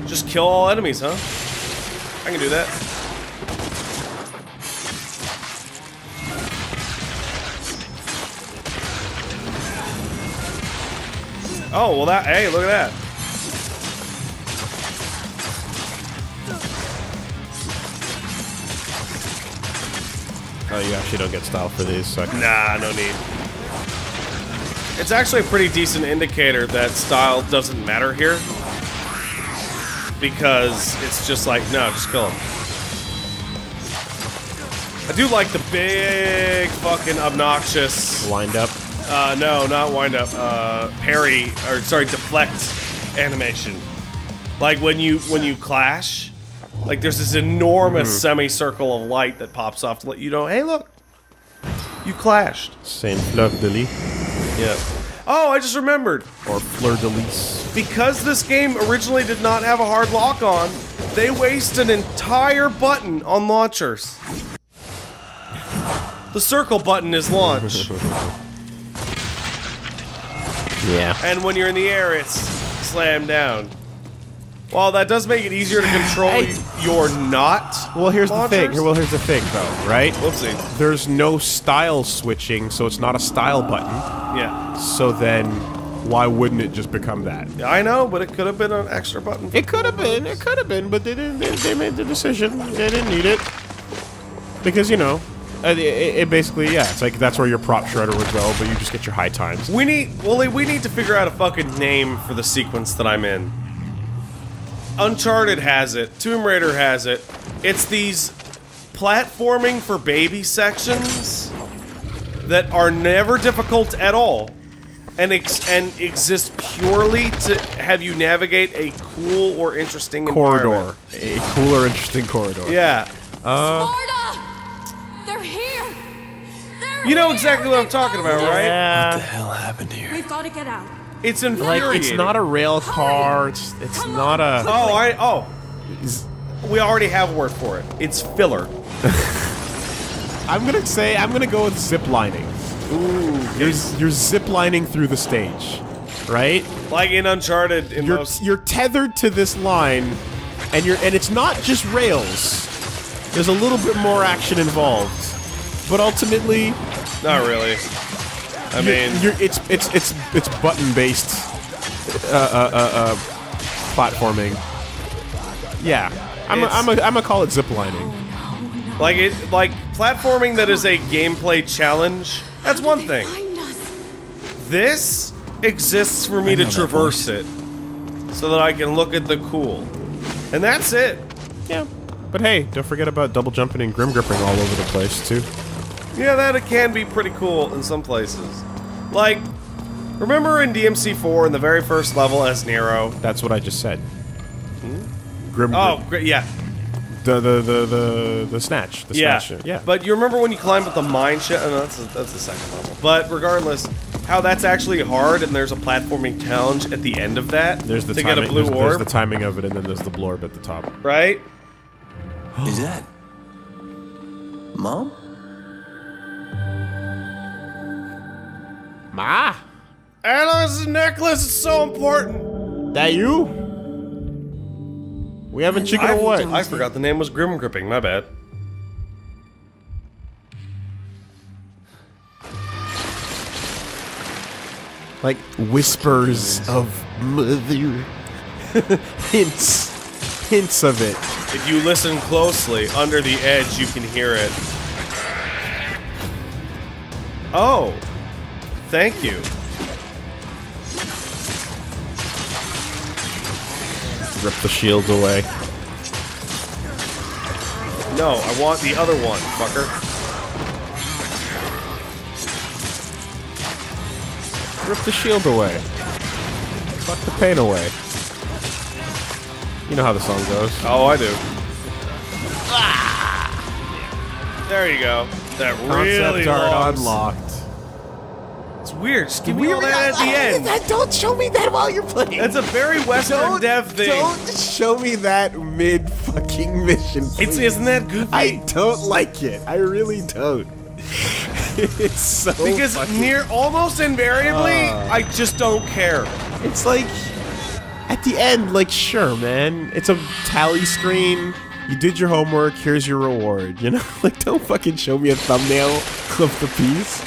Just kill all enemies, huh? I can do that. Oh, well hey, look at that. Oh, you actually don't get style for these, so Nah, no need. It's actually a pretty decent indicator that style doesn't matter here. Because it's just like, no, just kill him. I do like the big fucking obnoxious... wind up. No, not wind up. Parry, or sorry, deflect animation. Like when you clash, like there's this enormous semicircle of light that pops off to let you know, hey, look, you clashed. Same fleur de lis. Yeah. Oh, I just remembered. Or fleur de lis. Because this game originally did not have a hard lock on, they waste an entire button on launchers. The circle button is launch. Yeah. And when you're in the air, it's slam down. Well, that does make it easier to control your not. Well, here's launchers. the thing. Well, here's the thing, though, right? Whoopsie. There's no style switching, so it's not a style button. Yeah. So then, why wouldn't it just become that? I know, but it could have been an extra button. It could have been. It could have been, but they didn't. They made the decision. They didn't need it because it basically, yeah, it's like that's where your prop shredder would go, but you just get your high times. We need to figure out a fucking name for the sequence that I'm in. Uncharted has it. Tomb Raider has it. It's these platforming for baby sections that are never difficult at all, and exist purely to have you navigate a cool or interesting corridor. environment. A cool or interesting corridor. Yeah. Sparta! They're here! You know exactly what I'm talking about, right? Yeah. What the hell happened here? We've got to get out. It's Like, infuriating. it's not a rail car. It's not a. We already have a word for it. It's filler. I'm gonna go with zip lining. Ooh. You're zip lining through the stage, right? Like in Uncharted, You're tethered to this line, and it's not just rails. There's a little bit more action involved, but ultimately, not really. I mean, it's button based platforming. Yeah, I'm gonna call it zip lining. like platforming that is a gameplay challenge. That's one thing. This exists for me to traverse it, so that I can look at the cool, and that's it. Yeah, but hey, don't forget about double jumping and grim gripping all over the place too. Yeah, that it can be pretty cool in some places. Like, remember in DmC 4 in the very first level as Nero? That's what I just said. Grim. Oh, great, yeah. The snatch. The snatch. Yeah. But you remember when you climb up the mine shit? Oh, no, that's the second level. But regardless, how that's actually hard, and there's a platforming challenge at the end of that There's the to timing, get a blue orb. There's the timing of it, and then there's the blorb at the top. Right? Is that Mom? Ma, Anna's necklace is so important. that you? We having chicken or what? I forgot the name was Grim Gripping. My bad. Like whispers of mother. hints of it. If you listen closely, under the edge, you can hear it. Oh. Thank you. Rip the shield away. No, I want the other one, fucker. Rip the shield away. Fuck the pain away. You know how the song goes. Oh, I do. There you go. That really Concept art long. unlocked. It's weird. Just give me all that at the end. Don't show me that while you're playing. That's a very Western dev thing. Don't show me that mid fucking mission. Please. Isn't that goofy? I don't like it. I really don't. It's so because fucking... near almost invariably, I just don't care. It's like at the end, like, sure, man. It's a tally screen. You did your homework. Here's your reward. You know, like, don't fucking show me a thumbnail of the piece.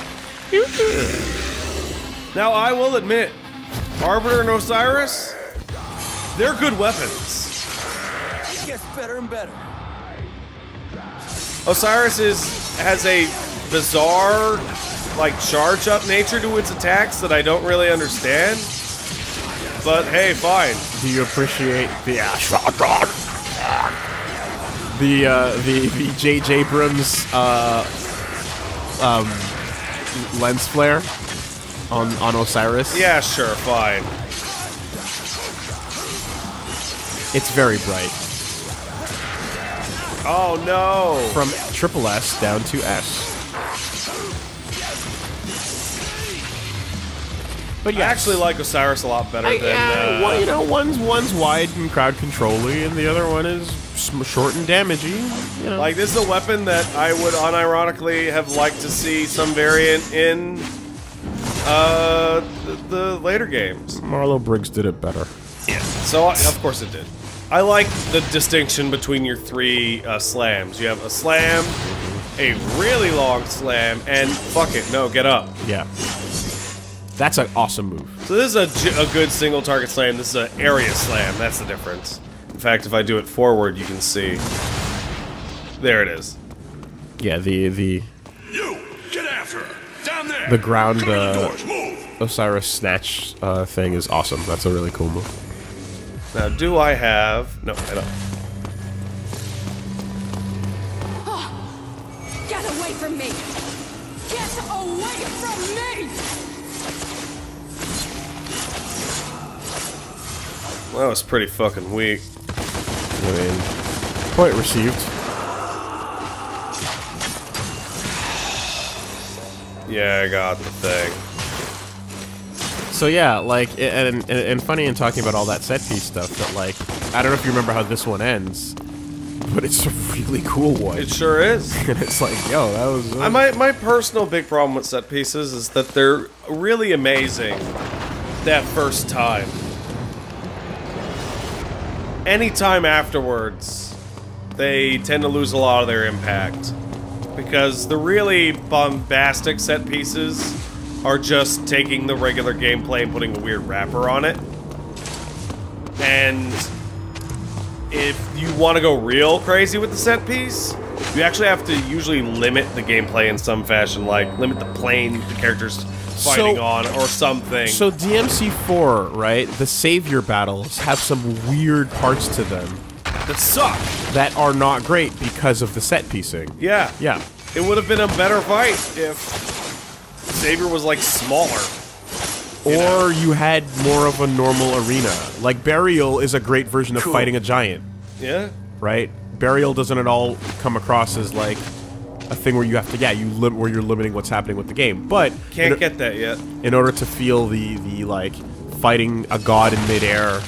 Now, I will admit, Arbiter and Osiris, they're good weapons. It gets better and better. Osiris has a bizarre, like, charge-up nature to its attacks that I don't really understand. But hey, fine. Do you appreciate the the J.J. Abrams lens flare on Osiris? Yeah, sure, fine. It's very bright. Oh no! From triple S down to S. But I yeah, actually like Osiris a lot better than. well, you know, one's wide and crowd control-y, and the other one is short and damagey. You know. Like, this is a weapon that I would unironically have liked to see some variant in the later games. Marlo Briggs did it better. Yeah. So, of course it did. I like the distinction between your three slams. You have a slam, a really long slam, and fuck it, no, get up. Yeah. That's an awesome move. So this is a good single target slam. This is an area slam. That's the difference. In fact, if I do it forward, you can see. There it is. Yeah, the You get after her. Down there. the ground Come in the doors, move. Osiris snatch thing is awesome. That's a really cool move. Now, do I have... No, I don't. Get away from me! Get away from me! Well, that was pretty fucking weak. I mean, point received. Yeah, I got the thing. So yeah, like, and funny in talking about all that set piece stuff, that, like, I don't know if you remember how this one ends, but it's a really cool one. It sure is. And it's like, yo, that was... My personal big problem with set pieces is that they're really amazing that first time. Anytime afterwards, they tend to lose a lot of their impact. Because the really bombastic set pieces are just taking the regular gameplay and putting a weird wrapper on it. And if you want to go real crazy with the set piece, you actually have to usually limit the gameplay in some fashion, like limit the plane the character's fighting on or something. So DmC 4, right, the savior battles have some weird parts to them That suck. that are not great because of the set piecing. Yeah. Yeah. It would have been a better fight if Savior was, like, smaller. Or you had more of a normal arena. Like, Burial is a great version of Cool. fighting a giant, Yeah? right? Burial doesn't at all come across as, like, a thing where you have to, where you're limiting what's happening with the game. But Can't get that yet. in order to feel the like, fighting a god in midair,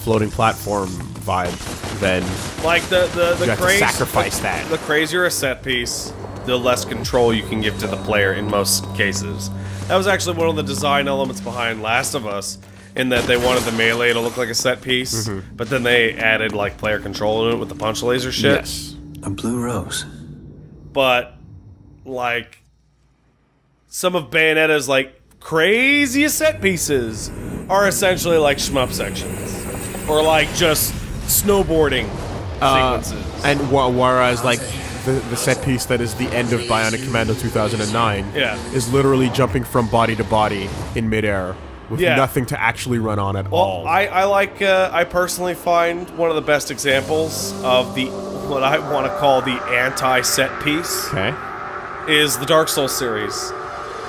floating platform vibe, then Like, the you have to craze... sacrifice that. The crazier a set piece, the less control you can give to the player in most cases. That was actually one of the design elements behind Last of Us, in that they wanted the melee to look like a set piece, but then they added, like, player control in it with the punch laser shit. Yes. A blue rose. But, like, some of Bayonetta's, like, craziest set pieces are essentially like shmup sections. Or, like, just snowboarding sequences. And whereas, like, the set piece that is the end of Bionic Commando 2009 Yeah. is literally jumping from body to body in midair with Yeah. nothing to actually run on at all. Well, I personally find one of the best examples of the, what I want to call the anti-set piece, Okay. is the Dark Souls series,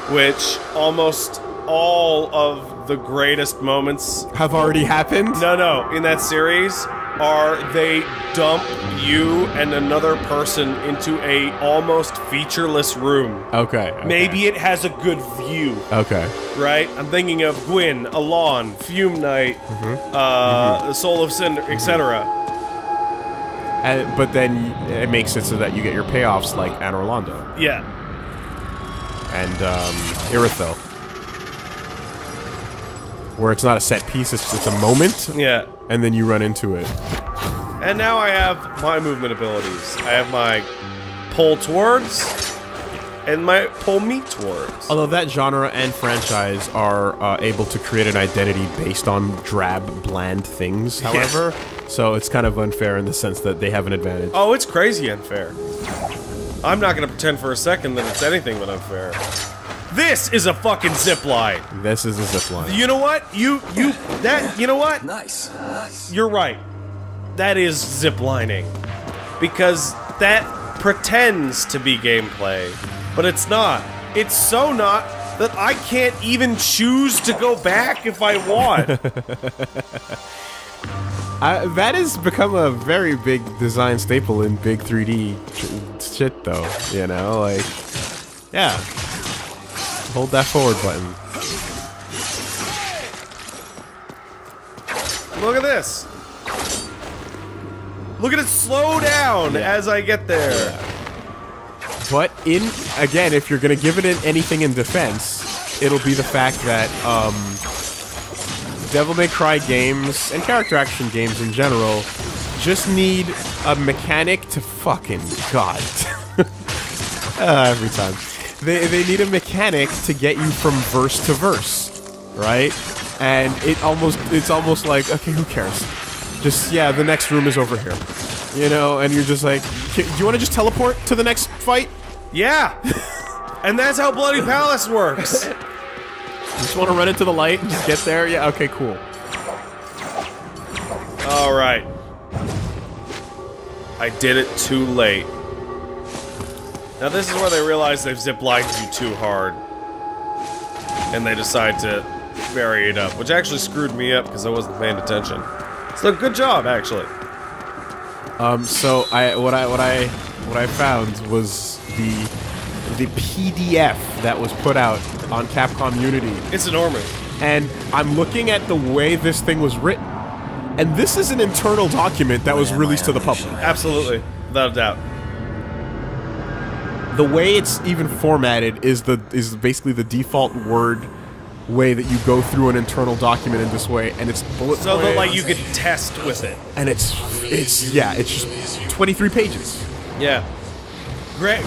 which almost all of the greatest moments Have already happened? No, in that series are they dump you and another person into a almost featureless room. Okay. Maybe it has a good view, Okay. right? I'm thinking of Gwyn, Alon, Fume Knight, the Soul of Cinder, etc. But then it makes it so that you get your payoffs like Anor Londo Yeah. and Irithyll. where it's not a set piece, it's a moment, Yeah. and then you run into it. And now I have my movement abilities. I have my pull towards and my pull me towards. Although that genre and franchise are able to create an identity based on drab, bland things, however, so it's kind of unfair in the sense that they have an advantage. Oh, it's crazy unfair. I'm not gonna pretend for a second that it's anything but unfair. This is a fucking zip line. This is a zip line. You know what? You know what? Nice. Nice. You're right. That is zip lining. Because that pretends to be gameplay, but it's not. It's so not that I can't even choose to go back if I want. That has become a very big design staple in big 3D shit, though. You know, like, yeah. Hold that forward button. Look at this. Look at it slow down as I get there. But again, if you're gonna give it anything in defense, it'll be the fact that Devil May Cry games and character action games in general just need a mechanic to fucking god. Every time they need a mechanic to get you from verse to verse, right? And it's almost like, okay, who cares? Just, yeah, the next room is over here. You know, and you're just like, do you want to just teleport to the next fight? Yeah. And that's how Bloody Palace works. You just want to run into the light and just get there? Yeah, okay, cool. All right. I did it too late. Now this is where they realize they've zip-lined you too hard. And they decide to vary it up, which actually screwed me up because I wasn't paying attention. So good job, actually. So what I found was the PDF that was put out on Capcom Unity. It's enormous. And I'm looking at the way this thing was written. And this is an internal document that was released to the public. Absolutely. Without a doubt. The way it's even formatted is basically the default Word way that you go through an internal document in this way, and it's bullet So that, points, like, you could test with it. and it's just 23 pages. Yeah.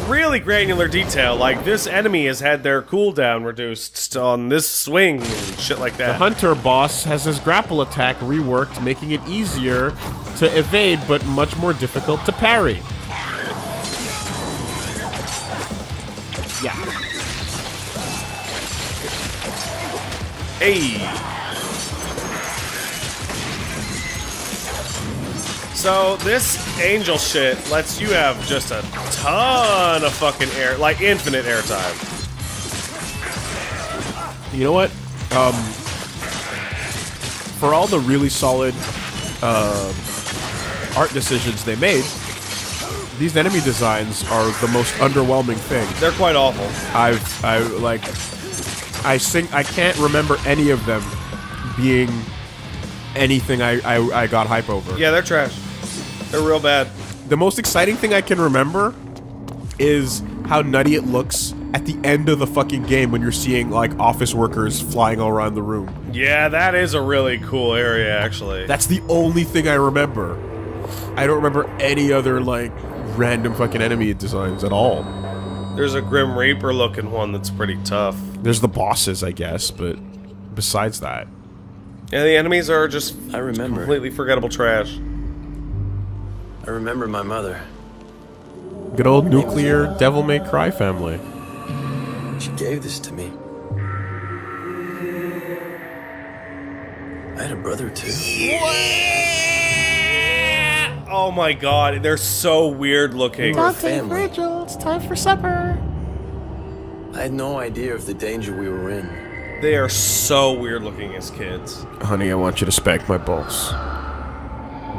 Really granular detail. Like, this enemy has had their cooldown reduced on this swing and shit like The that. Hunter boss has his grapple attack reworked, making it easier to evade but much more difficult to parry. Yeah. Hey. So this angel shit lets you have just a ton of fucking air, like infinite airtime. You know what? For all the really solid art decisions they made, these enemy designs are the most underwhelming thing. They're quite awful. I can't remember any of them being anything I got hype over. Yeah, they're trash. They're real bad. The most exciting thing I can remember is how nutty it looks at the end of the fucking game when you're seeing, like, office workers flying all around the room. Yeah, that is a really cool area, actually. That's the only thing I remember. I don't remember any other, like, random fucking enemy designs at all. There's a Grim Reaper looking one that's pretty tough. There's the bosses, I guess, but besides that. Yeah, the enemies are just I remember. completely forgettable trash. I remember my mother. Good old nuclear Devil May Cry family. She gave this to me. I had a brother too. Oh my god, they're so weird looking. We're a family. it's time for supper. I had no idea of the danger we were in. They are so weird looking as kids. Honey, I want you to spank my balls.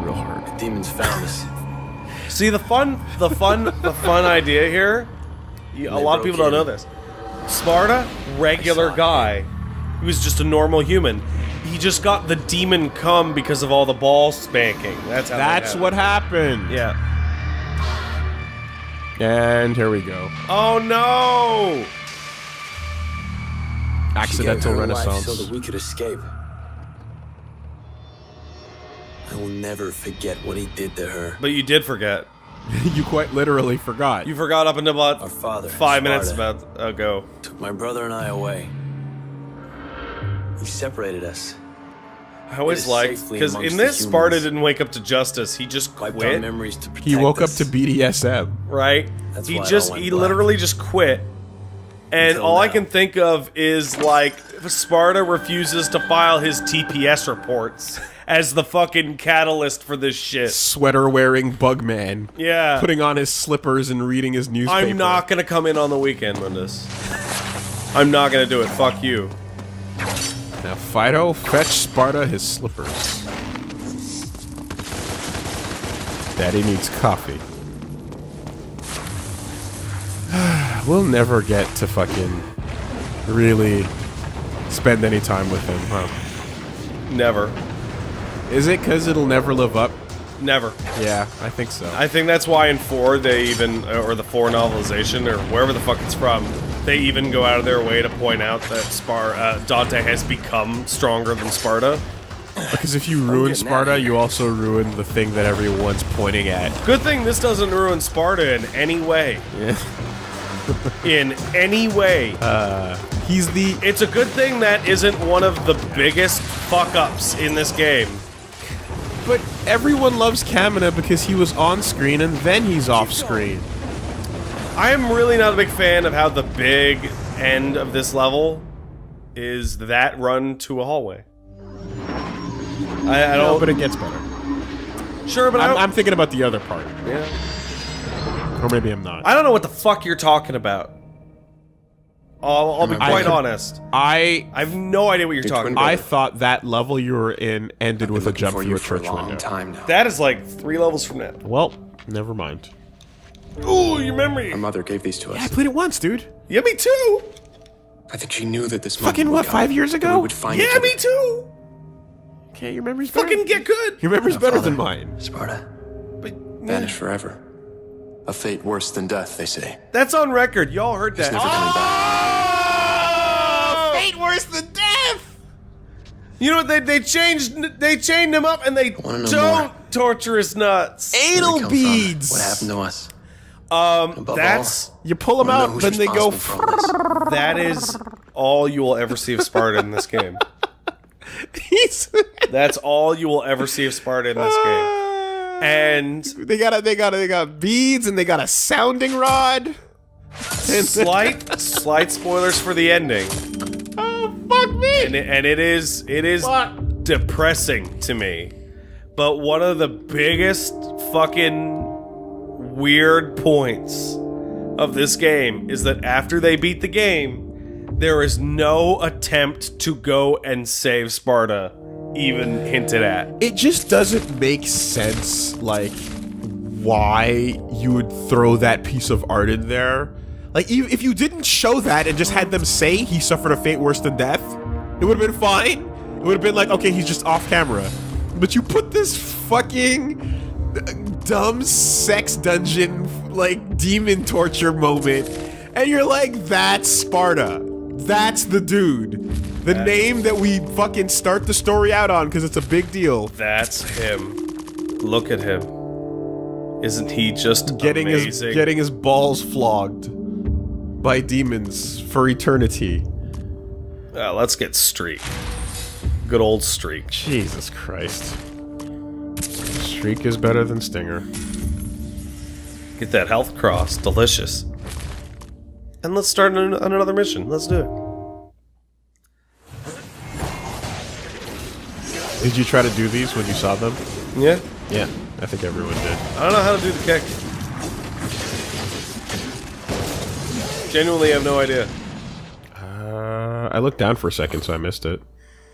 Real hard. The demons found us. See, the fun idea here, a lot of people don't know this. Sparta, regular guy. He was just a normal human. He just got the demon cum because of all the ball spanking. That's how That's what happened. Yeah. And here we go. Oh no! She gave Accidental her life renaissance. so that we could escape. will never forget what he did to her. But you did forget. You quite literally forgot. You forgot up until Our about father, 5 minutes Sparta, ago. took my brother and I away. He separated us. I always It is liked, safely because amongst in the this, Sparta humans. didn't wake up to justice. He just Wiped our quit, memories to protect He woke up us. to BDSM. right? That's he why it just, all went he black. literally just quit. And Until all I now. can think of is, like, Sparta refuses to file his TPS reports as the fucking catalyst for this shit. Sweater-wearing Bugman. Yeah. Putting on his slippers and reading his newspaper. I'm not gonna come in on the weekend, Mundus. I'm not gonna do it. Fuck you. Now, Fido, fetch Sparta his slippers. Daddy needs coffee. We'll never get to fucking really spend any time with him, huh? Never. Is it because it'll never live up? Never. Yeah, I think so. I think that's why in 4 they even, or the 4 novelization, or wherever the fuck it's from, they even go out of their way to point out that Dante has become stronger than Sparta. Because if you ruin getting Sparta, outta here. you also ruin the thing that everyone's pointing at. Good thing this doesn't ruin Sparta in any way. Yeah. In any way. He's the... It's a good thing that isn't one of the biggest fuck-ups in this game. But everyone loves Kamina because he was on screen and then he's off screen. I am really not a big fan of how the big end of this level is that run to a hallway. I No, don't... but it gets better. Sure, but I don't... I'm thinking about the other part. yeah. Or maybe I'm not. I don't know what the fuck you're talking about. I'll be quite I- honest. I I have no idea what you're talking about. I thought that level you were in ended with a jump through a church window. time now. That is like 3 levels from now. Well, never mind. Ooh, you remember me? Our mother gave these to us. I played it once, dude. Yeah, me too. I think she knew that this Fucking moment would what, come, 5 years that ago? We would find each Yeah, other. me too. Okay, your memory's better. Fucking get good. Your memory's better than Father. mine. Sparta. But, Vanish forever. A fate worse than death, they say. that's on record. Y'all heard He's that. never coming back. Fate worse than death! You know what? They chained him up and they wanna know don't more. torture his nuts. Where'd it Anal come from? beads! What happened to us? Above That's You pull them all, out, who's then they go... responsible for all this? that is all you will ever see of Sparta in this game. He's... That's all you will ever see of Sparta in this game. And They got beads and they got a sounding rod. slight spoilers for the ending. Oh, fuck me! And it is Fuck. depressing to me. But one of the biggest fucking weird points of this game is that after they beat the game, there is no attempt to go and save Sparta even hinted at. It just doesn't make sense, like, why you would throw that piece of art in there. Like, if you didn't show that and just had them say he suffered a fate worse than death, it would have been fine. It would have been like, okay, he's just off camera. But you put this fucking dumb sex dungeon, like, demon torture moment, and you're like, that's Sparta. That's the dude. The name that we fucking start the story out on because it's a big deal. That's him. Look at him. Isn't he just Getting amazing? his balls flogged by demons for eternity. Let's get Streak. Good old Streak. Jesus Christ. Streak is better than Stinger. Get that health cross. Delicious. And let's start on another mission. Let's do it. Did you try to do these when you saw them? Yeah? Yeah, I think everyone did. I don't know how to do the kick. Genuinely have no idea. I looked down for a second, so I missed it.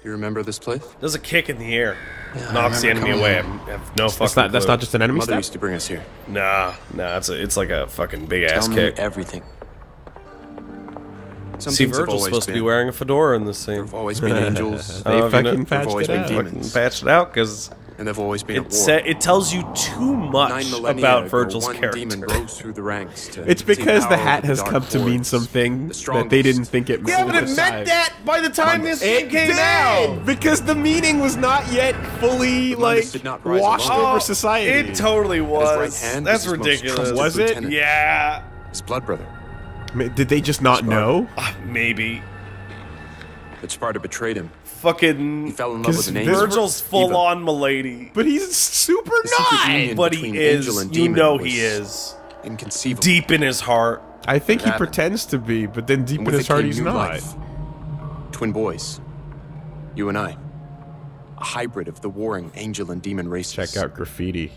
You remember this place? There's a kick in the air. I Knocks the remember enemy coming away. here. I have no fucking That's clue. not just an enemy Mother step? used to bring us here. Nah, it's like a fucking big ass Tell me kick. everything. Some See, things have Virgil's always supposed to be been. wearing a fedora in this scene. There've always been angels. They you know, fucking There've patched always it been out. demons. Fucking patched it out because and they've always been at war. It tells you too 9 much millennia about ago, Virgil's one character. demon rose through the ranks to It's because see the power hat of the has dark come to mean hordes, something the that they didn't strongest. think it meant. Yeah, but at it the meant time. that by the time this game It came did, out. because the meaning was not yet fully But like Mundus did not rise washed alone. over society. It totally was. right hand That's was his most ridiculous. trusted Was it? lieutenant, Yeah, his blood brother. Did they just not know? maybe. But Sparta betrayed him. He Fucking fell in love with 'Cause an this- angel. Virgil's full Eva. on milady. But he's super The secret not. union But between he is. angel and You demon know was he is. Inconceivable. Deep in his heart. I think he happened. pretends to be, but then deep And in with his it heart came he's new not. life. Twin boys. You and I. A hybrid of the warring angel and demon races. Check out graffiti.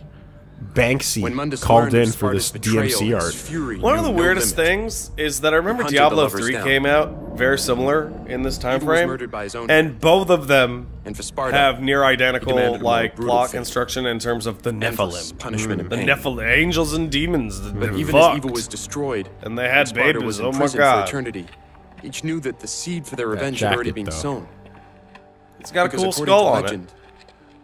Banksy When Mundus called learned in of for Sparta's this betrayal, DmC his art. fury One of knew the no weirdest limit. things is that I remember Hunted the Diablo lovers 3 down. came out very similar in this time Evil was frame, murdered by his own and both of them And for Sparta, have near he identical demanded a more like brutal plot fate. construction in terms of the endless Nephilim, punishment and the pain. Nephilim, angels and demons. But even fucked. as evil was destroyed, And they had Sparta babies, was oh my imprisoned God. for eternity. Each knew that the seed for their revenge had already jacket, been though. sown. It's got a Because cool according skull to on legend,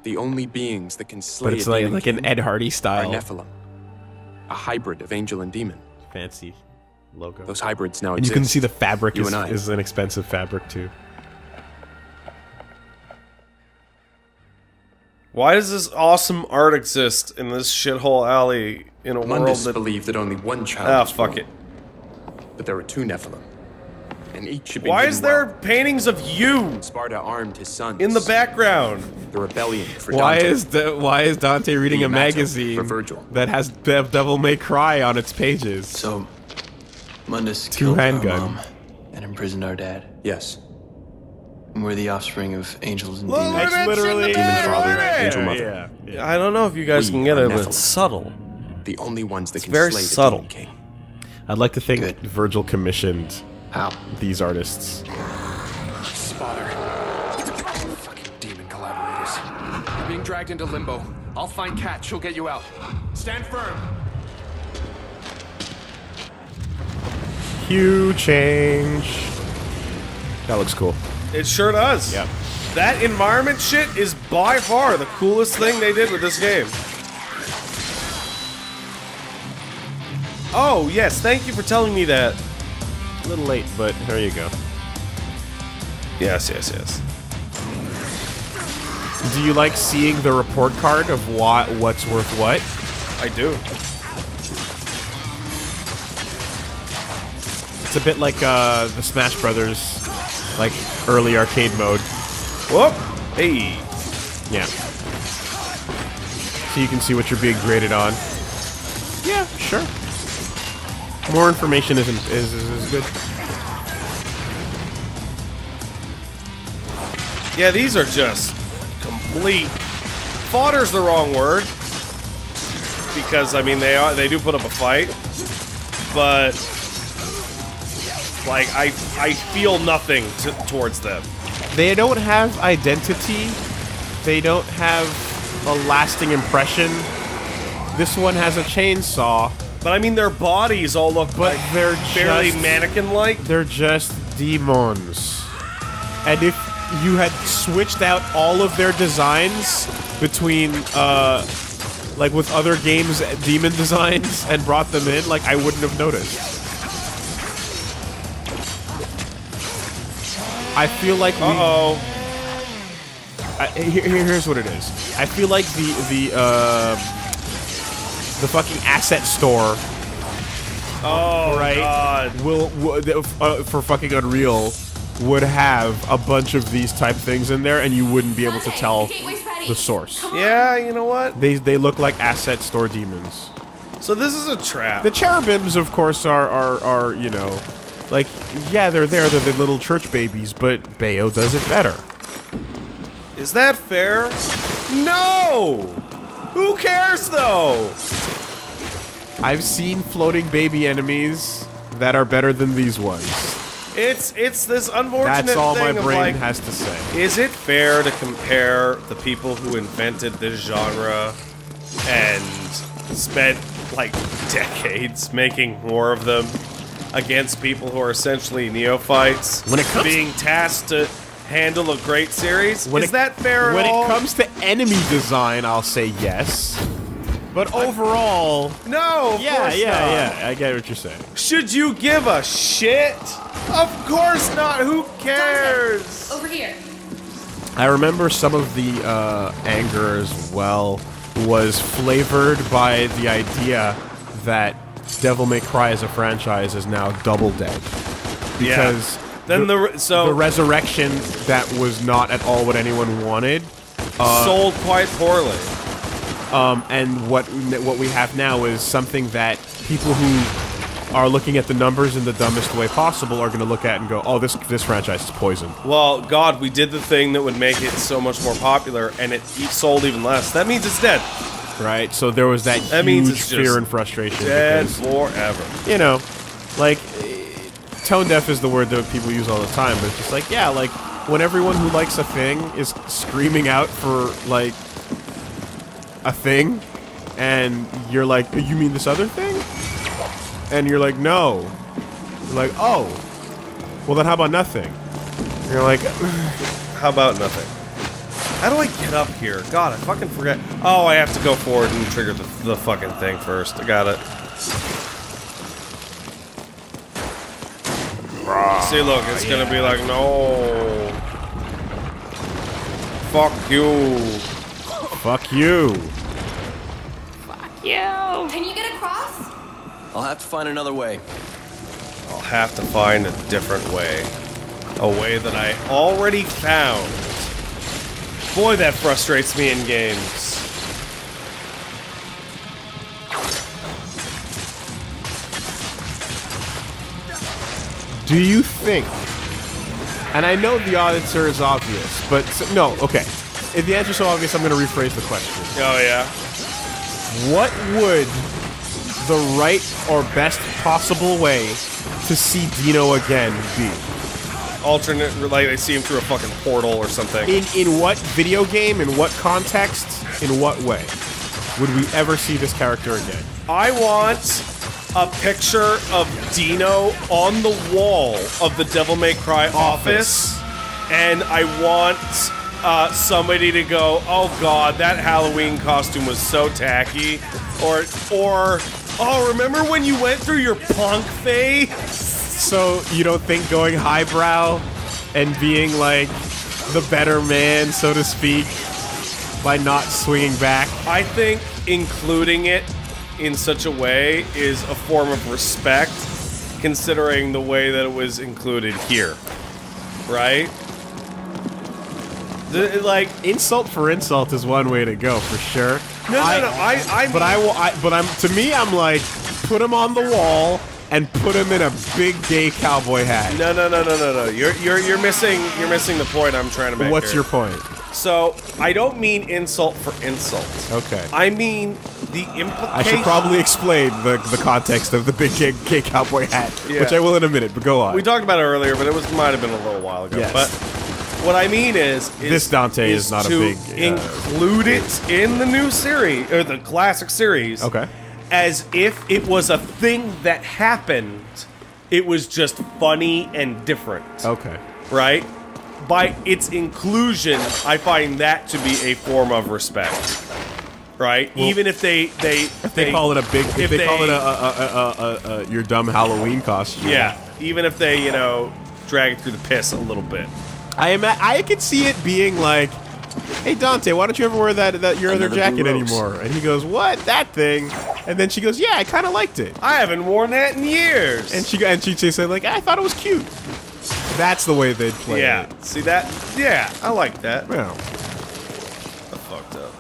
the only beings that can slay But it's a like demon an king Ed Hardy are style. Nephilim, a hybrid of angel and demon. Fancy logo. Those hybrids now And exist. you can see the fabric You is, and I. is an expensive fabric too. Why does this awesome art exist in this shithole alley in a world Mundus that? believed that only one child Ah, was fuck born, it. but there were two Nephilim, and each should be Why hidden is there well. paintings of you Sparta armed his sons in the background? The rebellion for Why Dante. is Dante reading The a matchup magazine for Virgil. that has Devil May Cry on its pages? So, Mundus Two killed our handgun. mom and imprisoned our dad. Yes, And we're the offspring of angels and Look demons. at that shit in the literally back demon father, right there. angel mother. Yeah. I don't know if you guys We can get are it, but Nephilim. it's subtle. the only ones that can very slay the subtle. demon king. I'd like to think Good. Virgil commissioned How? these artists. Spotter. Fucking demon collaborators. You're being dragged into limbo. I'll find Kat. She'll get you out. Stand firm. Hue change. That looks cool. It sure does. Yep. That environment shit is by far the coolest thing they did with this game. Oh, yes, thank you for telling me that. A little late, but there you go. Yes, yes, yes. Do you like seeing the report card of what's worth what? I do. It's a bit like the Smash Brothers, like early arcade mode. Whoop! Hey. Yeah. So you can see what you're being graded on. Yeah, sure. More information is good. Yeah, these are just complete. Fodder's the wrong word. Because, I mean, they do put up a fight. But, like, I feel nothing towards them. They don't have identity. They don't have a lasting impression. This one has a chainsaw. But I mean, their bodies all look But like they're fairly just- mannequin-like. They're just demons. And if you had switched out all of their designs between, like with other games, demon designs, and brought them in, like, I wouldn't have noticed. I feel like we... Uh-oh. Here's what it is. I feel like the fucking asset store Oh, right God. for fucking Unreal would have a bunch of these type things in there, and you wouldn't be able to tell the source. Yeah, you know what? They look like asset store demons. So this is a trap. The cherubims, of course, are you know, like, yeah, they're there. They're the little church babies, but Bayo does it better. Is that fair? No! Who cares, though? I've seen floating baby enemies that are better than these ones. It's this unfortunate That's all my thing of, brain like, has to say. is it fair to compare the people who invented this genre and spent, like, decades making more of them against people who are essentially neophytes When it comes- being tasked to handle a great series. When Is that fair When at all? it comes to enemy design, I'll say yes. But overall, No, of course not. I get what you're saying. Should you give a shit? Of course not. Who cares? Over here. I remember some of the anger as well was flavored by the idea that Devil May Cry as a franchise is now double dead. Because Then the resurrection that was not at all what anyone wanted sold quite poorly. and what we have now is something that people who are looking at the numbers in the dumbest way possible are going to look at and go, oh, this franchise is poison. Well, God, we did the thing that would make it so much more popular, and it sold even less. That means it's dead. Right? So there was that means huge it's fear just and frustration. Dead because, forever. you know, like, tone deaf is the word that people use all the time, but it's just like, yeah, like, when everyone who likes a thing is screaming out for, like, a thing, and you're like, you mean this other thing? And you're like, no. You're like, oh. Well, then how about nothing? You're like, How about nothing? How do I get up here? God, I fucking forget. Oh, I have to go forward and trigger the fucking thing first. I got it. See, look, it's gonna be like, no. Fuck you. fuck you. Can you get across? I'll have to find another way. I'll have to find a different way. A way that I already found. Boy, that frustrates me in games. Do you think, and I know the answer is obvious, but no, okay. If the answer's so obvious, I'm going to rephrase the question. Oh, yeah? What would the right or best possible way to see Dino again be? Alternate, like they see him through a fucking portal or something. In what video game, in what context, in what way would we ever see this character again? I want a picture of Dino on the wall of the Devil May Cry office, and I want somebody to go, oh god, that Halloween costume was so tacky, or oh, remember when you went through your punk phase? So you don't think going highbrow and being like the better man, so to speak, by not swinging back? I think including it in such a way is a form of respect, considering the way that it was included here, right? Like, Insult for insult is one way to go for sure. no, I But to me, I'm like, put him on the wall and put him in a big gay cowboy hat. No. You're missing the point I'm trying to make. What's here. your point? So I don't mean insult for insult. Okay. I mean the implication. I should probably explain the context of the big gay cowboy hat, Yeah. which I will in a minute, but go on. We talked about it earlier, but it might have been a little while ago. Yes. But what I mean is This Dante is not a to big, include it in the new series or the classic series. Okay. As if it was a thing that happened. It was just funny and different. Okay. Right? By its inclusion, I find that to be a form of respect. Right? Well, even if they call it a big, if if they call it they- a your dumb Halloween costume. Yeah. Even if they, drag it through the piss a little bit. I could see it being like, hey Dante, why don't you ever wear that your other Under the jacket blue ropes. anymore? And he goes, what? That thing? And then she goes, yeah, I kind of liked it. I haven't worn that in years. And she'd say like, I thought it was cute. That's the way they'd play yeah. it. See that? Yeah, I like that. Yeah. I fucked up.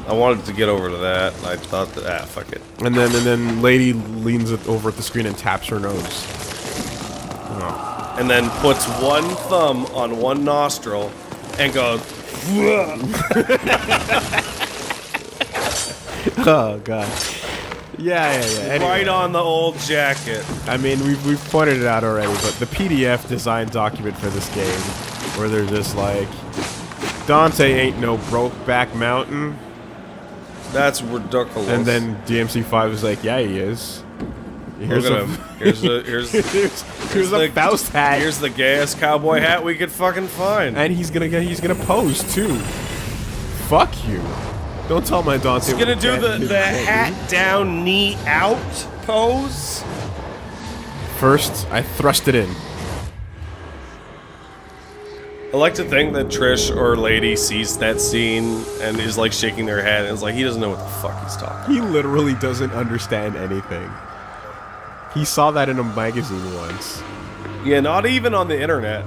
I wanted to get over to that. I thought that fuck it. And then lady leans over at the screen and taps her nose. And then puts one thumb on one nostril and goes. Oh god. Yeah. Anyway. Right on the old jacket. I mean, we've pointed it out already, but the PDF design document for this game, where they're just like, Dante ain't no Brokeback Mountain, That's ridiculous. and then DmC5 is like, yeah, he is. Here's here's here's a the- Faust hat. Here's the gayest cowboy hat we could fucking find. And he's gonna pose too. Fuck you. Don't tell my Dante. He's gonna do the hat down, knee out pose. First, I thrust it in. I like to think that Trish or Lady sees that scene and is like shaking their head and is like, he doesn't know what the fuck he's talking. He literally doesn't understand anything. He saw that in a magazine once. Yeah, not even on the internet.